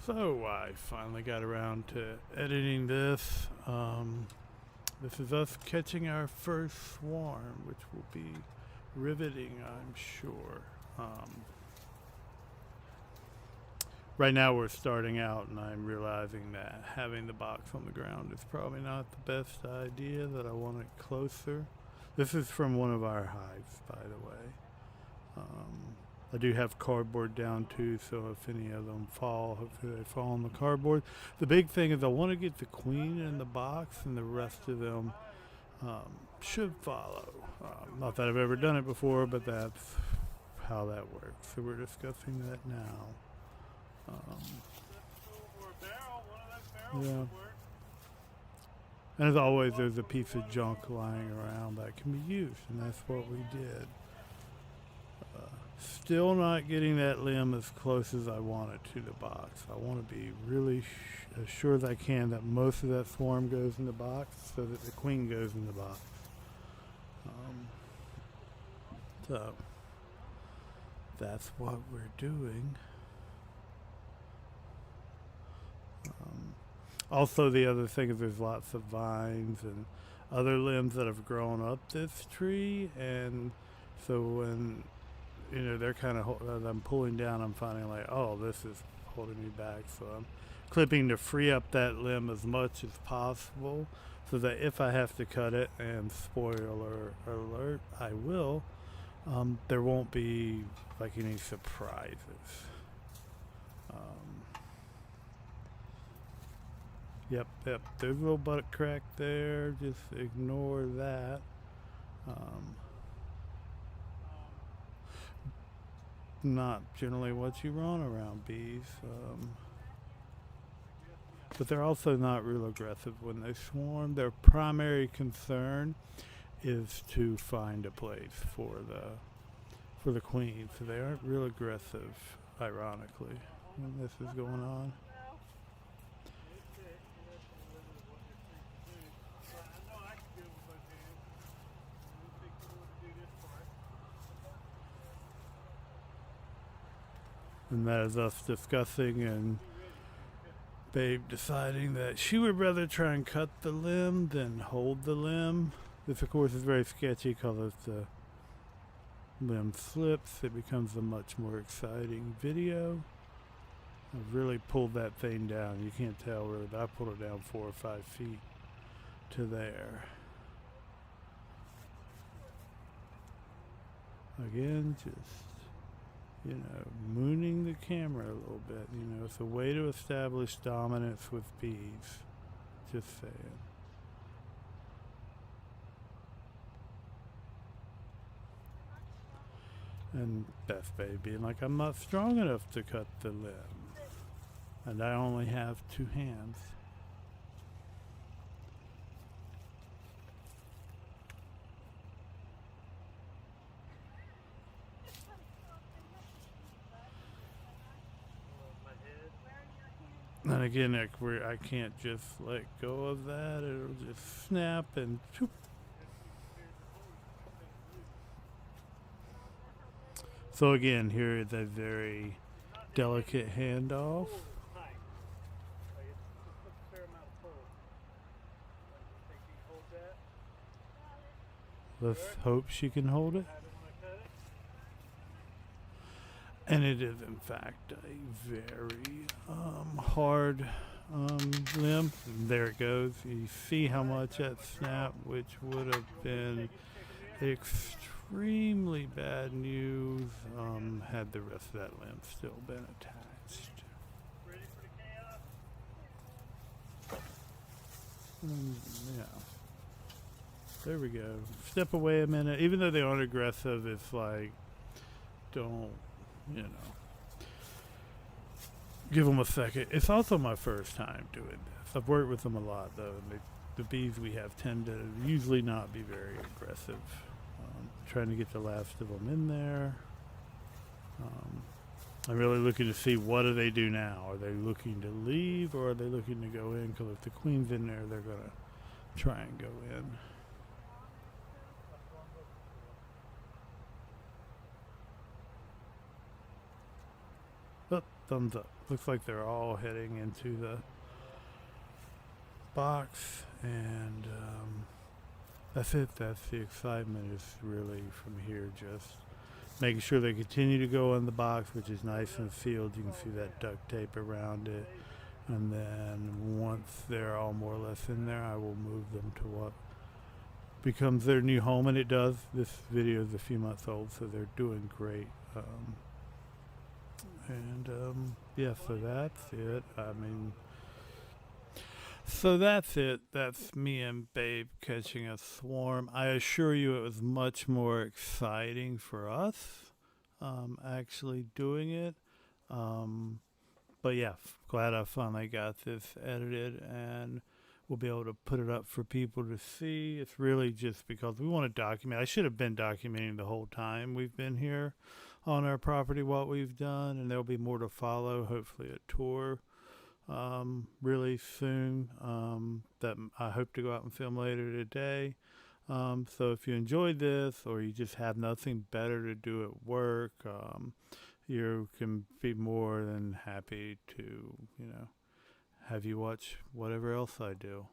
So I finally got around to editing this. This is us catching our first swarm, which will be riveting, I'm sure. Right now we're starting out, and I'm realizing that having the box on the ground is probably not the best idea, that I want it closer. This is from one of our hives, by the way. I do have cardboard down too, so if any of them fall, hopefully they fall on the cardboard. The big thing is I want to get the queen in the box, and the rest of them should follow. Not that I've ever done it before, but that's how that works. So we're discussing that now. Yeah. And as always, there's a piece of junk lying around that can be used, and that's what we did. Still not getting that limb as close as I want it to the box. I want to be really as sure as I can that most of that swarm goes in the box, so that the queen goes in the box. So that's what we're doing. Also, the other thing is there's lots of vines and other limbs that have grown up this tree, and so when they're kind of, as I'm pulling down, I'm finding like, oh, this is holding me back. So I'm clipping to free up that limb as much as possible, so that if I have to cut it, and spoiler alert, I will, there won't be like any surprises. Yep, there's a little butt crack there, just ignore that. Not generally what you run around bees, but they're also not real aggressive when they swarm. Their primary concern is to find a place for the queen, so they aren't real aggressive, ironically, when this is going on. And that is us discussing, and Babe deciding that she would rather try and cut the limb than hold the limb. This, of course, is very sketchy because if the limb slips, it becomes a much more exciting video. I've really pulled that thing down. You can't tell really, but I pulled it down 4 or 5 feet to there. Again, just mooning the camera a little bit. It's a way to establish dominance with bees. Just saying. And Beth Bay being like, I'm not strong enough to cut the limb, and I only have 2 hands. And again, I can't just let go of that. It'll just snap and whoop. So again, here is a very delicate handoff. Let's hope she can hold it. And it is, in fact, a very hard limb. And there it goes. You see how much that snap, which would have been extremely bad news had the rest of that limb still been attached. Yeah. There we go. Step away a minute. Even though they aren't aggressive, it's like, don't, give them a second. It's also my first time doing this. I've worked with them a lot, though, and the bees we have tend to usually not be very aggressive. Trying to get the last of them in there. I'm really looking to see, what do they do now? Are they looking to leave, or are they looking to go in? Because if the queen's in there, they're going to try and go in. Oh, thumbs up. Looks like they're all heading into the box, and that's it. That's the excitement, is really from here, just making sure they continue to go in the box, which is nice and sealed. You can see that duct tape around it. And then once they're all more or less in there, I will move them to what becomes their new home. And it does. This video is a few months old, so they're doing great. Yeah, so that's it. So that's it. That's me and Babe catching a swarm. I assure you it was much more exciting for us actually doing it. Um, but yeah, glad I finally got this edited, and we'll be able to put it up for people to see. It's really just because we want to document. I should have been documenting the whole time we've been here on our property, what we've done, and there'll be more to follow, hopefully a tour really soon that I hope to go out and film later today. So if you enjoyed this, or you just have nothing better to do at work, you can be more than happy to, have you watch whatever else I do.